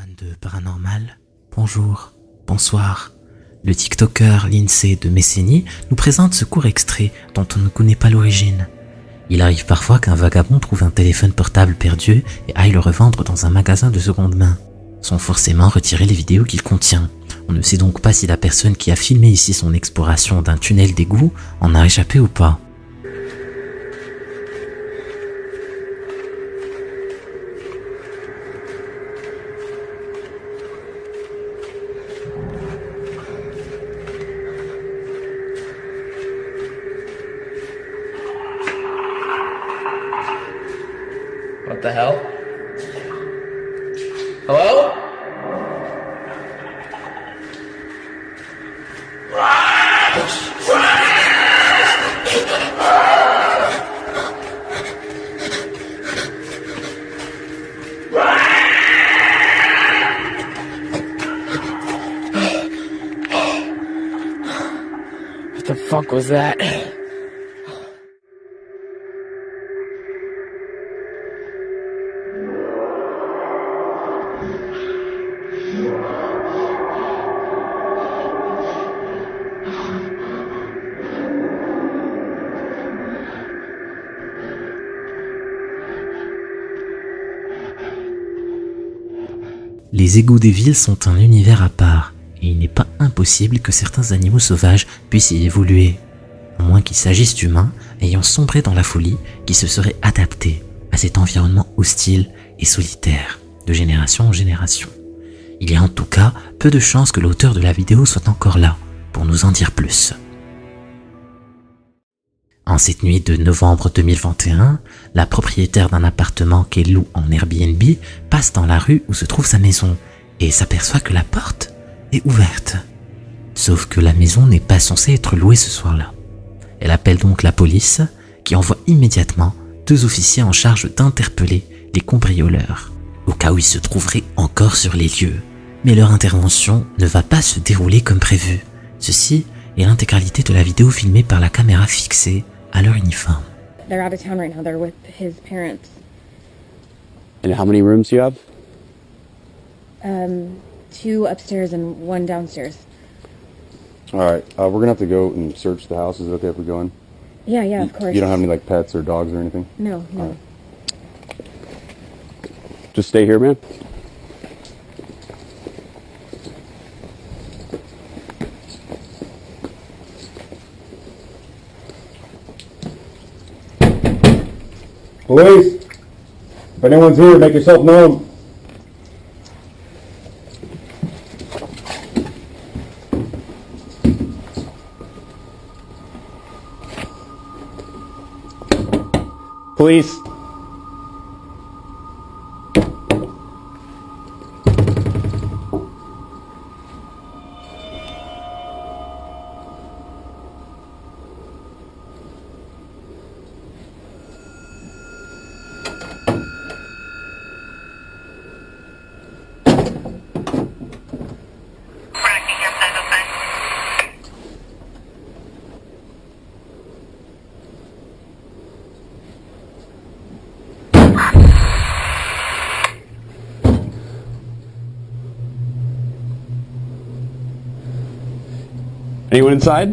Fans de paranormal, bonjour, bonsoir. Le TikToker Lindsay de Messénie nous présente ce court extrait dont on ne connaît pas l'origine. Il arrive parfois qu'un vagabond trouve un téléphone portable perdu et aille le revendre dans un magasin de seconde main, sans forcément retirer les vidéos qu'il contient. On ne sait donc pas si la personne qui a filmé ici son exploration d'un tunnel d'égout en a échappé ou pas. What the hell? Hello? What the fuck was that? Les égouts des villes sont un univers à part, et il n'est pas impossible que certains animaux sauvages puissent y évoluer, à moins qu'il s'agisse d'humains ayant sombré dans la folie qui se seraient adaptés à cet environnement hostile et solitaire, de génération en génération. Il y a en tout cas peu de chances que l'auteur de la vidéo soit encore là, pour nous en dire plus. En cette nuit de novembre 2021, la propriétaire d'un appartement qu'elle loue en Airbnb passe dans la rue où se trouve sa maison et s'aperçoit que la porte est ouverte. Sauf que la maison n'est pas censée être louée ce soir-là. Elle appelle donc la police qui envoie immédiatement 2 officiers en charge d'interpeller les cambrioleurs, au cas où ils se trouveraient encore sur les lieux. Mais leur intervention ne va pas se dérouler comme prévu. Ceci est l'intégralité de la vidéo filmée par la caméra fixée à leur uniforme. They're out of town right now. They're with his parents. And how many rooms do you have? 2 upstairs and 1 downstairs. All right, we're gonna have to go and search the house. Is it okay if we go in? Yeah, of course. You don't have any like pets or dogs or anything? No. Just stay here, man. Police! If anyone's here, make yourself known. Police! Anyone inside?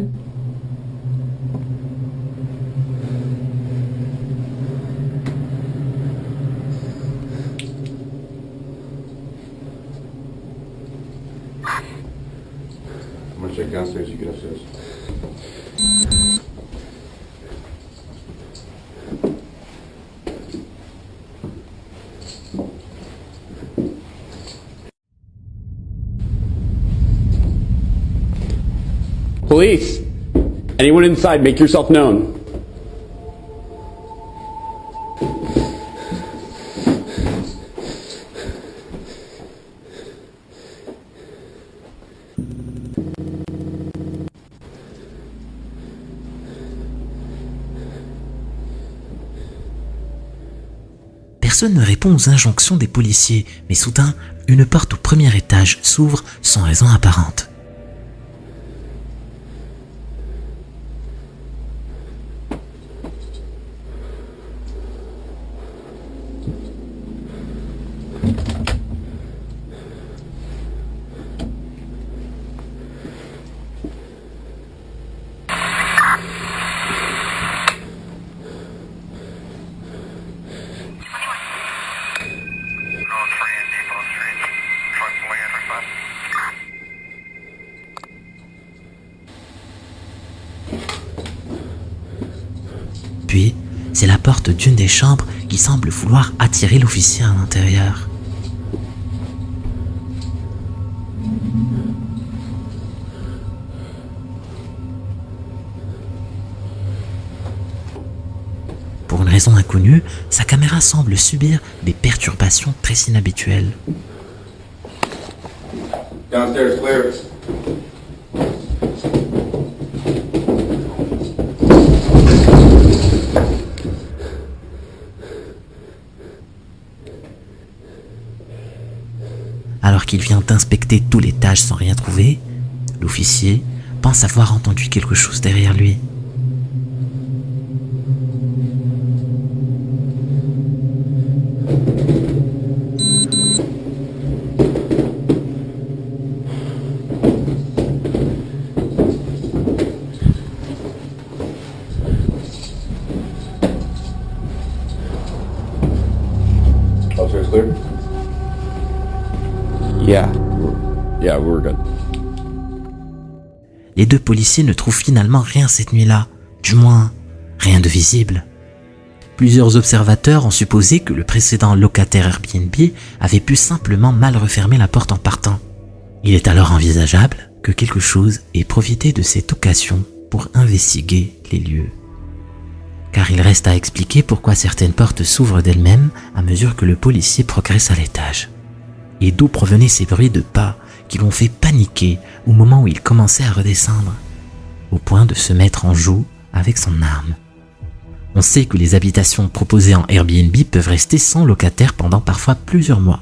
I'm gonna check downstairs, you get upstairs. Police! Anyone inside, make yourself known. Personne ne répond aux injonctions des policiers, mais soudain, une porte au premier étage s'ouvre sans raison apparente. lui, c'est la porte d'une des chambres qui semble vouloir attirer l'officier à l'intérieur. Pour une raison inconnue, sa caméra semble subir des perturbations très inhabituelles. Downstairs clear. Alors qu'il vient d'inspecter tout l'étage sans rien trouver, l'officier pense avoir entendu quelque chose derrière lui. Downstairs clear. Yeah, we're good. Les deux policiers ne trouvent finalement rien cette nuit-là, du moins rien de visible. Plusieurs observateurs ont supposé que le précédent locataire Airbnb avait pu simplement mal refermer la porte en partant. Il est alors envisageable que quelque chose ait profité de cette occasion pour investiguer les lieux. Car il reste à expliquer pourquoi certaines portes s'ouvrent d'elles-mêmes à mesure que le policier progresse à l'étage. Et d'où provenaient ces bruits de pas qui l'ont fait paniquer au moment où il commençait à redescendre, au point de se mettre en joue avec son arme. On sait que les habitations proposées en Airbnb peuvent rester sans locataire pendant parfois plusieurs mois.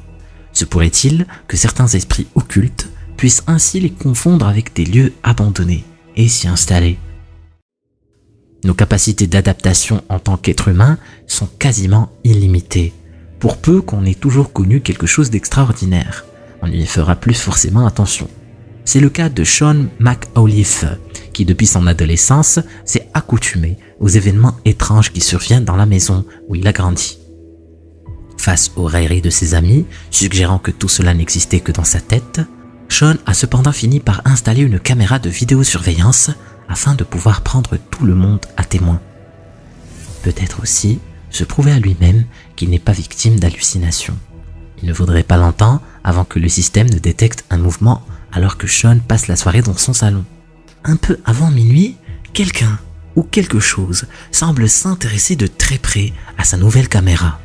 Se pourrait-il que certains esprits occultes puissent ainsi les confondre avec des lieux abandonnés et s'y installer? Nos capacités d'adaptation en tant qu'être humain sont quasiment illimitées, pour peu qu'on ait toujours connu quelque chose d'extraordinaire. On y fera plus forcément attention. C'est le cas de Sean McAuliffe, qui depuis son adolescence s'est accoutumé aux événements étranges qui surviennent dans la maison où il a grandi. Face aux railleries de ses amis, suggérant que tout cela n'existait que dans sa tête, Sean a cependant fini par installer une caméra de vidéosurveillance afin de pouvoir prendre tout le monde à témoin. Peut-être aussi se prouver à lui-même qu'il n'est pas victime d'hallucinations. Il ne vaudrait pas longtemps avant que le système ne détecte un mouvement alors que Sean passe la soirée dans son salon. Un peu avant minuit, quelqu'un ou quelque chose semble s'intéresser de très près à sa nouvelle caméra.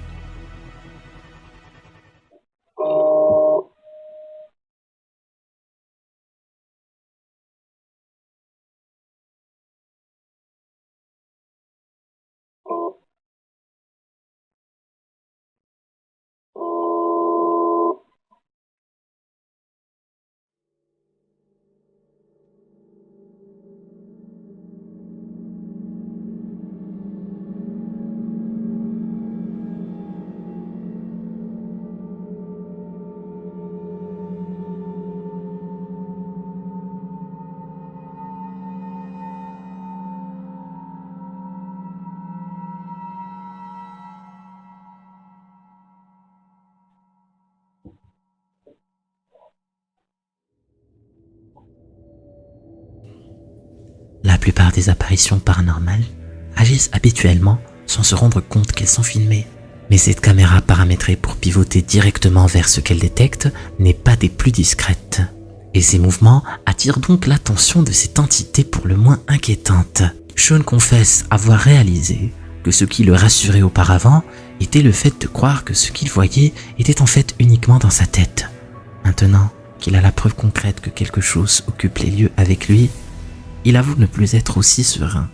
La plupart des apparitions paranormales agissent habituellement sans se rendre compte qu'elles sont filmées. Mais cette caméra paramétrée pour pivoter directement vers ce qu'elle détecte n'est pas des plus discrètes. Et ces mouvements attirent donc l'attention de cette entité pour le moins inquiétante. Sean confesse avoir réalisé que ce qui le rassurait auparavant était le fait de croire que ce qu'il voyait était en fait uniquement dans sa tête. Maintenant qu'il a la preuve concrète que quelque chose occupe les lieux avec lui, il avoue ne plus être aussi serein.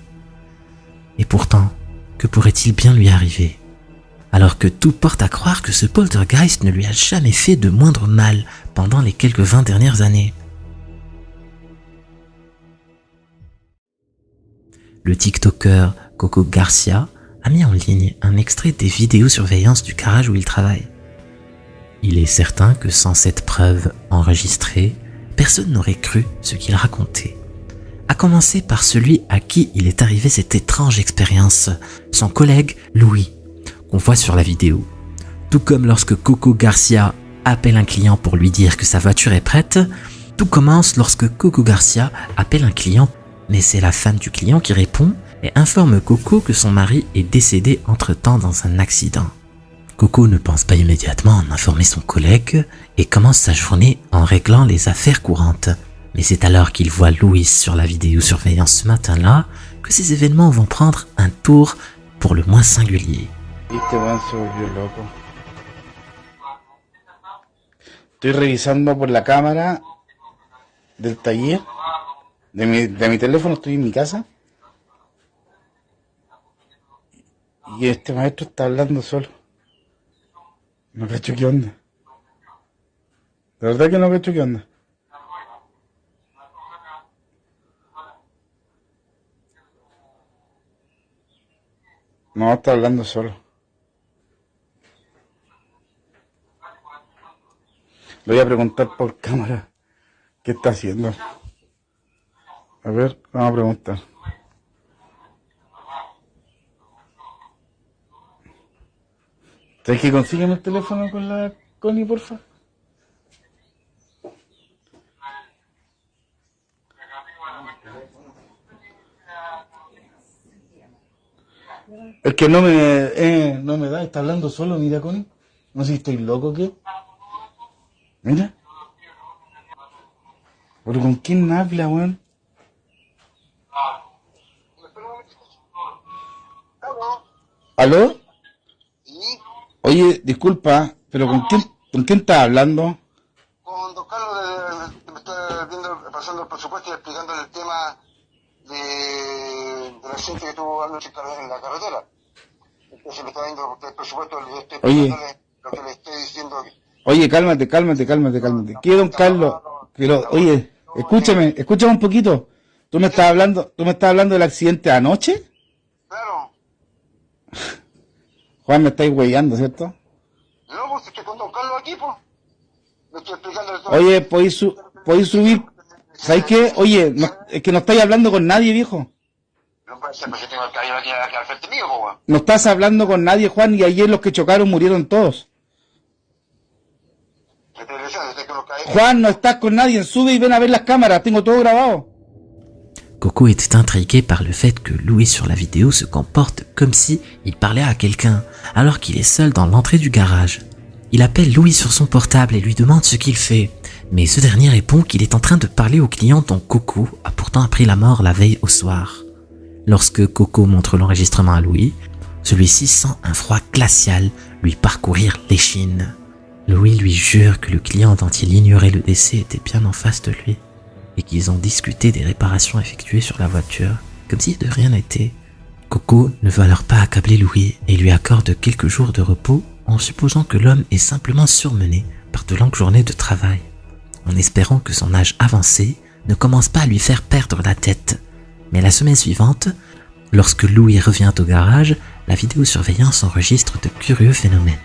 Et pourtant, que pourrait-il bien lui arriver? Alors que tout porte à croire que ce poltergeist ne lui a jamais fait de moindre mal pendant les quelques 20 dernières années. Le TikToker Coco Garcia a mis en ligne un extrait des vidéosurveillance du garage où il travaille. Il est certain que sans cette preuve enregistrée, personne n'aurait cru ce qu'il racontait. À commencer par celui à qui il est arrivé cette étrange expérience, son collègue Louis, qu'on voit sur la vidéo. Tout comme lorsque Coco Garcia appelle un client pour lui dire que sa voiture est prête, tout commence lorsque Coco Garcia appelle un client, mais c'est la femme du client qui répond et informe Coco que son mari est décédé entre-temps dans un accident. Coco ne pense pas immédiatement en informer son collègue et commence sa journée en réglant les affaires courantes. Mais c'est alors qu'il voit Louis sur la vidéosurveillance ce matin-là que ces événements vont prendre un tour pour le moins singulier. Este weón se volvió loco. Estoy revisando por la cámara del taller de mi teléfono, estoy en mi casa. Y este maestro está hablando solo. No cacho qué onda. De verdad que no cacho qué onda. No, está hablando solo. Le voy a preguntar por cámara qué está haciendo. A ver, vamos a preguntar. ¿Sabes que consígueme el teléfono con la Connie, porfa? Es que no me da, está hablando solo, mira, Connie. No sé si estoy loco o qué. Mira. ¿Pero con quién habla, weón? ¿Aló? Oye, disculpa, pero ¿con quién estás hablando? Con don Carlos, me está pasando el presupuesto y explicándole el tema del accidente que tuvo anoche en la carretera. Entonces me está dando el presupuesto, le estoy explicándole lo que le estoy diciendo. Oye, cálmate. ¿Qué, don Carlos? Pero, oye, escúchame un poquito. ¿Tú me estás hablando del accidente de anoche? Claro. Juan, me estáis huellando, ¿cierto? No, pues estoy con don Carlos aquí, pues. Le estoy explicándole todo. Oye, podéis subir. ¿Sabes qué? Oye, no, es que no estáis hablando con nadie, viejo. No puede ser, pues yo tengo el cabello aquí al frente mío, pues, weón. No estás hablando con nadie, Juan, y ayer los que chocaron murieron todos. Le estoy diciendo, estoy con los cabellos. Juan, no estás con nadie, sube y ven a ver las cámaras, tengo todo grabado. Coco était intrigué par le fait que Louis sur la vidéo se comporte comme si il parlait à quelqu'un, alors qu'il est seul dans l'entrée du garage. Il appelle Louis sur son portable et lui demande ce qu'il fait, mais ce dernier répond qu'il est en train de parler au client dont Coco a pourtant appris la mort la veille au soir. Lorsque Coco montre l'enregistrement à Louis, celui-ci sent un froid glacial lui parcourir l'échine. Louis lui jure que le client dont il ignorait le décès était bien en face de lui et qu'ils ont discuté des réparations effectuées sur la voiture, comme si de rien n'était. Coco ne veut alors pas accabler Louis et lui accorde quelques jours de repos en supposant que l'homme est simplement surmené par de longues journées de travail, en espérant que son âge avancé ne commence pas à lui faire perdre la tête. Mais la semaine suivante, lorsque Louis revient au garage, la vidéosurveillance enregistre de curieux phénomènes.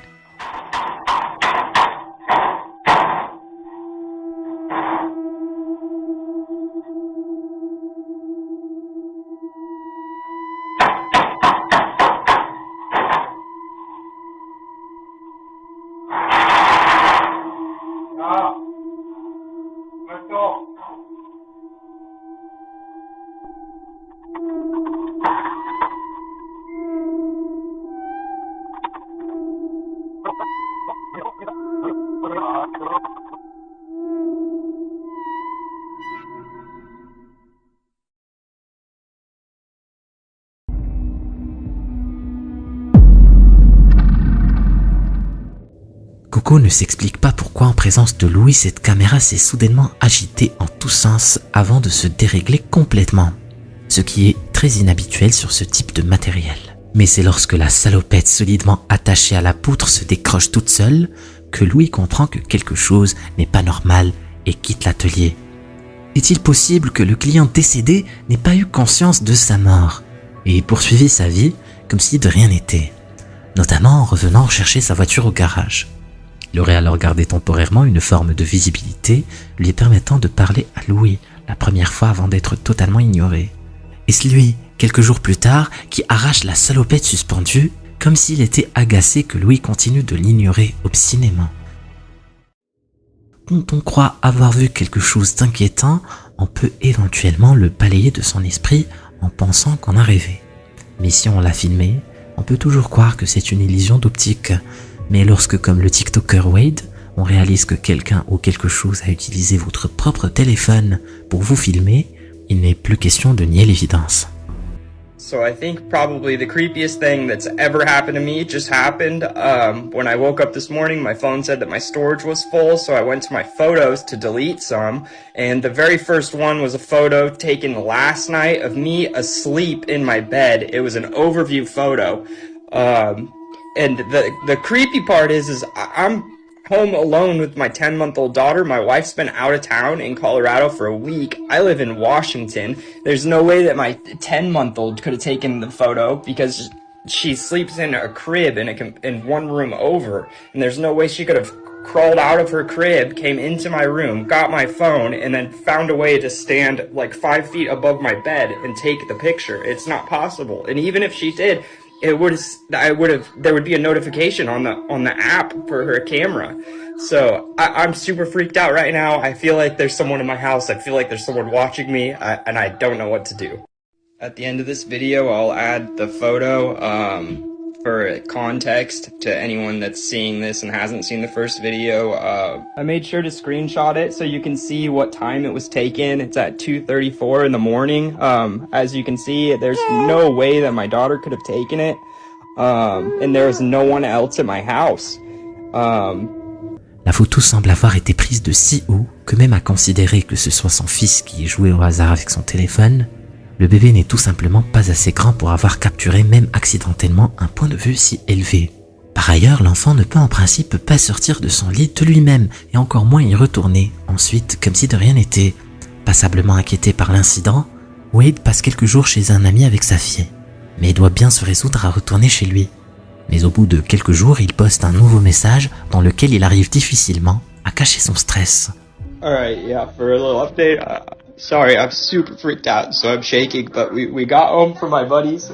Coco ne s'explique pas pourquoi en présence de Louis cette caméra s'est soudainement agitée en tous sens avant de se dérégler complètement, ce qui est très inhabituel sur ce type de matériel. Mais c'est lorsque la salopette solidement attachée à la poutre se décroche toute seule que Louis comprend que quelque chose n'est pas normal et quitte l'atelier. Est-il possible que le client décédé n'ait pas eu conscience de sa mort et ait poursuivi sa vie comme si de rien n'était, notamment en revenant chercher sa voiture au garage? Il aurait alors gardé temporairement une forme de visibilité lui permettant de parler à Louis la première fois avant d'être totalement ignoré. Est-ce lui, quelques jours plus tard, qui arrache la salopette suspendue comme s'il était agacé que Louis continue de l'ignorer obstinément? Quand on croit avoir vu quelque chose d'inquiétant, on peut éventuellement le balayer de son esprit en pensant qu'on a rêvé. Mais si on l'a filmé, on peut toujours croire que c'est une illusion d'optique. Mais lorsque, comme le TikToker Wade, on réalise que quelqu'un ou quelque chose a utilisé votre propre téléphone pour vous filmer, il n'est plus question de nier l'évidence. So I think probably the creepiest thing that's ever happened to me just happened. When I woke up this morning, my phone said that my storage was full, so I went to my photos to delete some. And the very first one was a photo taken last night of me asleep in my bed. It was an overview photo. And the creepy part is I'm home alone with my 10-month-old daughter. My wife's been out of town in Colorado for a week. I live in Washington. There's no way that my 10-month-old could have taken the photo because she sleeps in a crib in one room over. And there's no way she could have crawled out of her crib, came into my room, got my phone, and then found a way to stand like 5 feet above my bed and take the picture. It's not possible. And even if she did, there would be a notification on the app for her camera. So I'm super freaked out right now. I feel like there's someone in my house. I feel like there's someone watching me, and I don't know what to do. At the end of this video, I'll add the photo for context to anyone that's seeing this and hasn't seen the first video. I made sure to screenshot it so you can see what time it was taken. It's at 2:34 in the morning. As you can see, there's no way that my daughter could have taken it. And there was no one else at my house. La photo semble avoir été prise de si haut que même à considérer que ce soit son fils qui ait joué au hasard avec son téléphone, le bébé n'est tout simplement pas assez grand pour avoir capturé même accidentellement un point de vue si élevé. Par ailleurs, l'enfant ne peut en principe pas sortir de son lit de lui-même et encore moins y retourner ensuite comme si de rien n'était. Passablement inquiété par l'incident, Wade passe quelques jours chez un ami avec sa fille, mais doit bien se résoudre à retourner chez lui. Mais au bout de quelques jours, il poste un nouveau message dans lequel il arrive difficilement à cacher son stress. Alright, yeah, for a little update, sorry, I'm super freaked out, so I'm shaking, but we got home from my buddies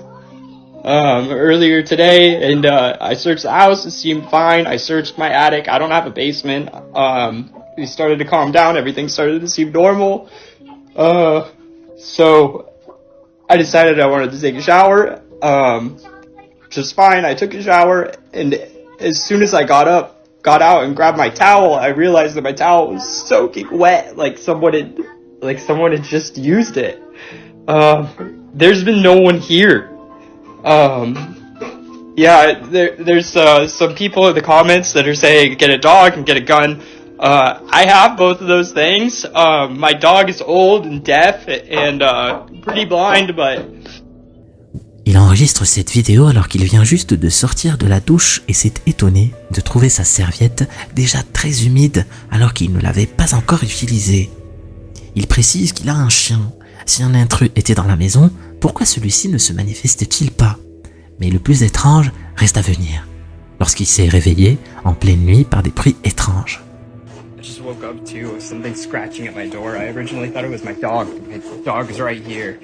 earlier today, and I searched the house, it seemed fine. I searched my attic, I don't have a basement. We started to calm down, everything started to seem normal. So I decided I wanted to take a shower, just fine. I took a shower, and as soon as I got out and grabbed my towel, I realized that my towel was soaking wet, like someone had just used it. There's been no one here. Yeah, there's some people in the comments that are saying get a dog and get a gun. I have both of those things. My dog is old and deaf and pretty blind, but... Il enregistre cette vidéo alors qu'il vient juste de sortir de la douche et s'est étonné de trouver sa serviette déjà très humide alors qu'il ne l'avait pas encore utilisée. Il précise qu'il a un chien. Si un intrus était dans la maison, pourquoi celui-ci ne se manifeste-t-il pas? Mais le plus étrange reste à venir, lorsqu'il s'est réveillé en pleine nuit par des bruits étranges. I just woke up too with something scratching at my door. I originally thought it was my dog. My dog is right here.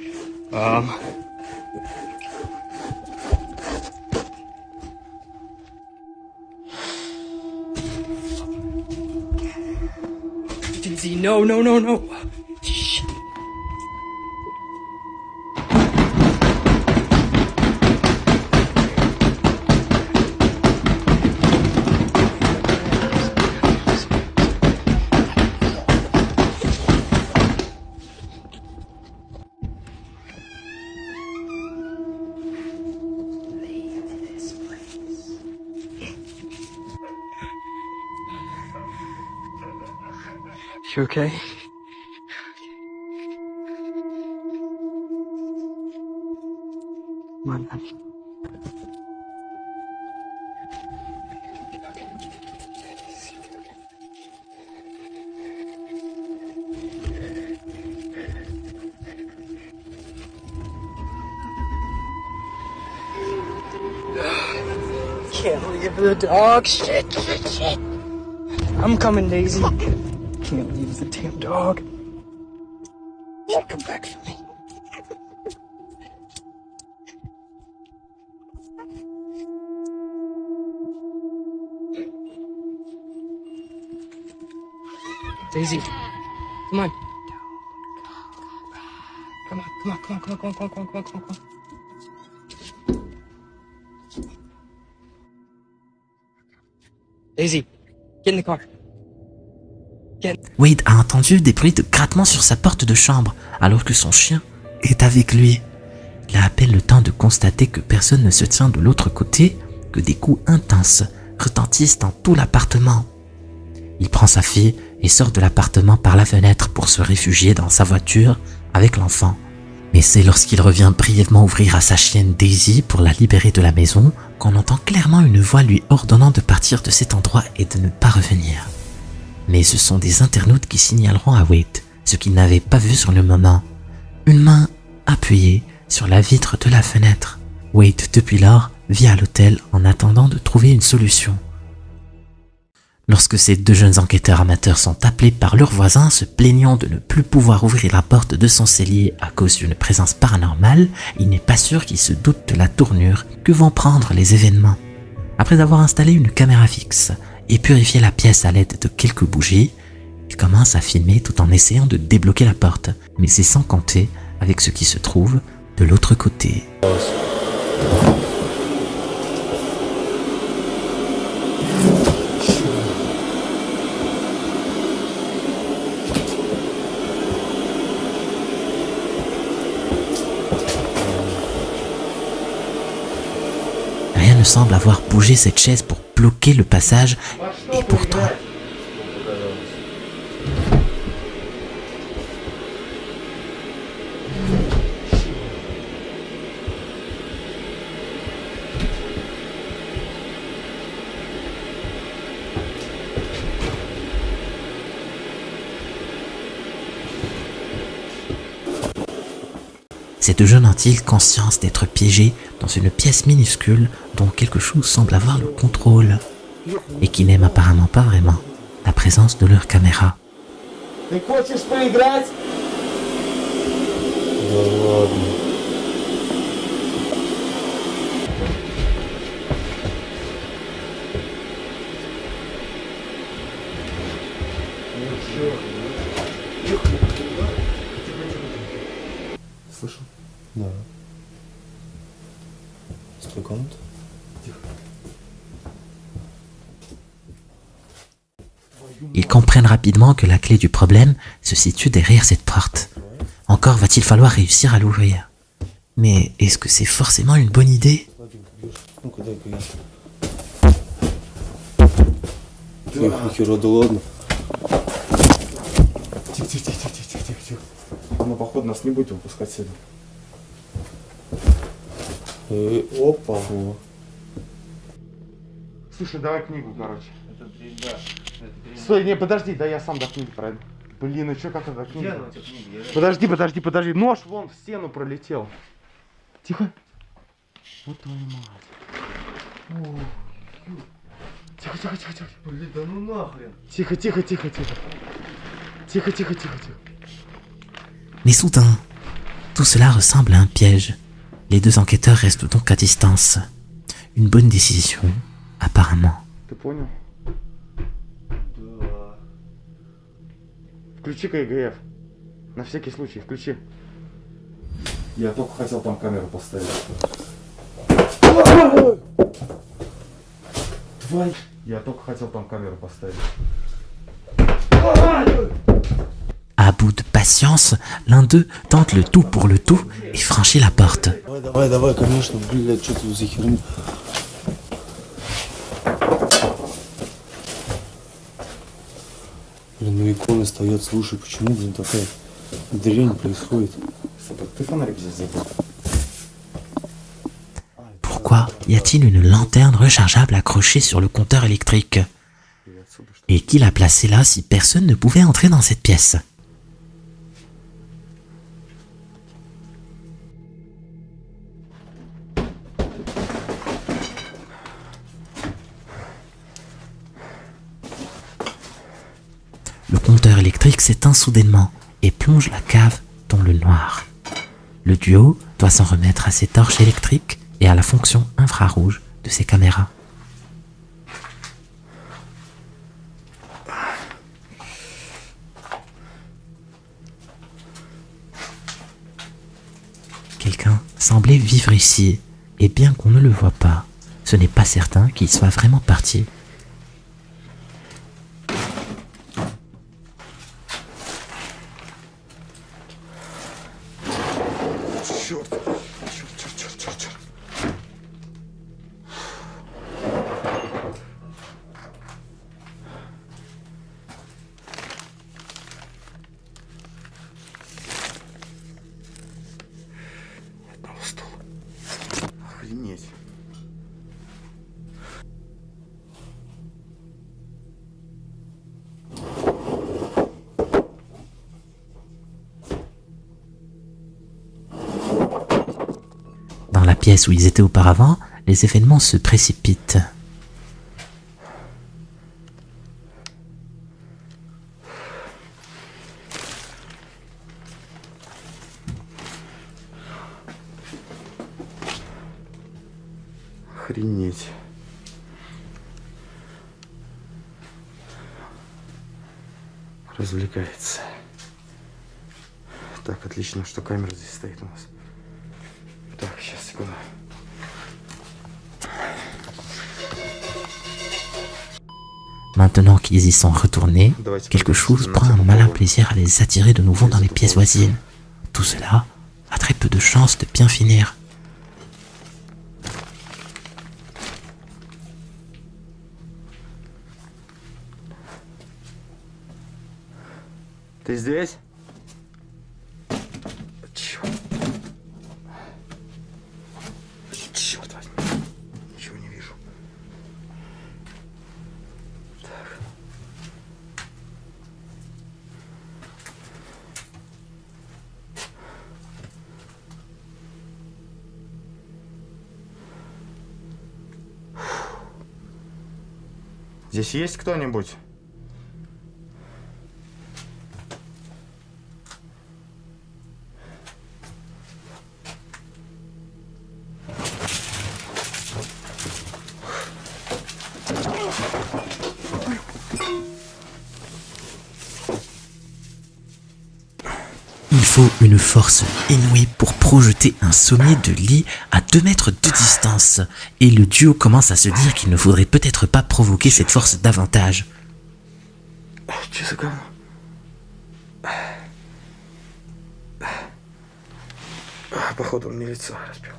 Daisy, no. Shit. You okay? Come on, man. Can't leave the dog. Shit. I'm coming, Daisy. Can't leave the damn dog. Come back for me. Daisy, come on. Come on. Daisy, get in the car. Wade a entendu des bruits de grattement sur sa porte de chambre, alors que son chien est avec lui. Il a à peine le temps de constater que personne ne se tient de l'autre côté, que des coups intenses retentissent dans tout l'appartement. Il prend sa fille et sort de l'appartement par la fenêtre pour se réfugier dans sa voiture avec l'enfant. Mais c'est lorsqu'il revient brièvement ouvrir à sa chienne Daisy pour la libérer de la maison qu'on entend clairement une voix lui ordonnant de partir de cet endroit et de ne pas revenir. Mais ce sont des internautes qui signaleront à Wade ce qu'il n'avait pas vu sur le moment. Une main appuyée sur la vitre de la fenêtre. Wade, depuis lors, vit à l'hôtel en attendant de trouver une solution. Lorsque ces deux jeunes enquêteurs amateurs sont appelés par leurs voisins se plaignant de ne plus pouvoir ouvrir la porte de son cellier à cause d'une présence paranormale, il n'est pas sûr qu'ils se doutent de la tournure que vont prendre les événements. Après avoir installé une caméra fixe et purifié la pièce à l'aide de quelques bougies, il commence à filmer tout en essayant de débloquer la porte, mais c'est sans compter avec ce qui se trouve de l'autre côté. Rien ne semble avoir bougé cette chaise pour bloquer le passage, et pourtant... Ces deux jeunes ont-ils conscience d'être piégés dans une pièce minuscule dont quelque chose semble avoir le contrôle et qui n'aime apparemment pas vraiment la présence de leur caméra. Слышал? Да. Стой, комната. Ils comprennent rapidement que la clé du problème se situe derrière cette porte. Encore va-t-il falloir réussir à l'ouvrir. Mais est-ce que c'est forcément une bonne idée? Но походу нас не будет выпускать сюда. Опа. Слушай, давай книгу, короче. Стой, не, подожди, да я сам до книги пройду. Блин, ну чё, как это книга? Подожди. Нож вон в стену пролетел. Тихо. Вот твою мать. О, тихо. Блин, да ну нахрен. Тихо. Mais soudain, tout cela ressemble à un piège. Les deux enquêteurs restent donc à distance. Une bonne décision, apparemment. Ты понял? Да. Включи-ка ЕГФ. На всякий случай, включи. Я только хотел там камеру поставить. Тварь! Я только хотел там камеру поставить. À bout de patience, l'un d'eux tente le tout pour le tout et franchit la porte. Давай, конечно, блядь, что тут за херня? Блин, ну икона стоят, слушай, почему, блин, такая дрянь происходит? Ты фонарик здесь забыл. Pourquoi y a-t-il une lanterne rechargeable accrochée sur le compteur électrique? Et qui l'a placée là si personne ne pouvait entrer dans cette pièce? Le compteur électrique s'éteint soudainement et plonge la cave dans le noir. Le duo doit s'en remettre à ses torches électriques et à la fonction infrarouge de ses caméras. Quelqu'un semblait vivre ici, et bien qu'on ne le voit pas, ce n'est pas certain qu'il soit vraiment parti. pièce où ils étaient auparavant, les événements se précipitent. Охренеть. Развлекается. Так, отлично, что камера здесь стоит у нас. Так, сейчас, секунду. Maintenant qu'ils y sont retournés, quelque chose prend un malin plaisir à les attirer de nouveau dans les pièces voisines. Tout cela a très peu de chances de bien finir. Ты здесь? Черт. Черт возьми. Ничего не вижу. Так. Здесь есть кто-нибудь? Il faut une force inouïe pour projeter un sommier de lit à 2 mètres de distance. Et le duo commence à se dire qu'il ne faudrait peut-être pas provoquer cette force davantage. Что за говно? Походу он мне лицо разбил.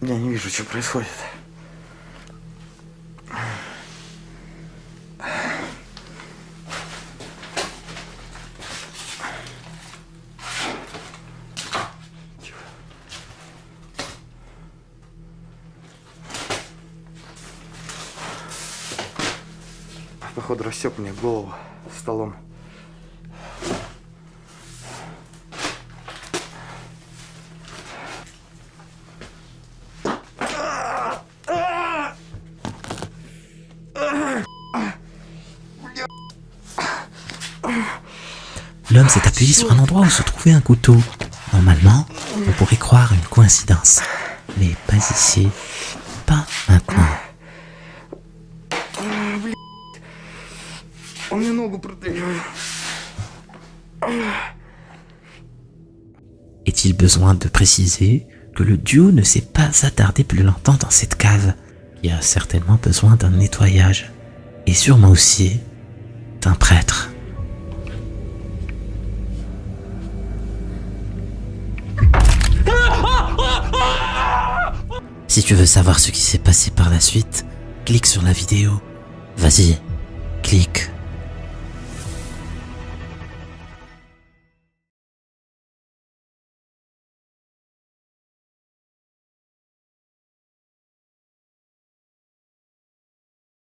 Я не вижу, что происходит. Походу рассек мне голову столом. L'homme s'est appuyé sur un endroit où se trouvait un couteau. Normalement, on pourrait croire une coïncidence. Mais pas ici, pas maintenant. Он мне ногу протыкивает. Est-il besoin de préciser que le duo ne s'est pas attardé plus longtemps dans cette cave, qui a certainement besoin d'un nettoyage, et sûrement aussi d'un prêtre. Si tu veux savoir ce qui s'est passé par la suite, clique sur la vidéo. Vas-y, clique.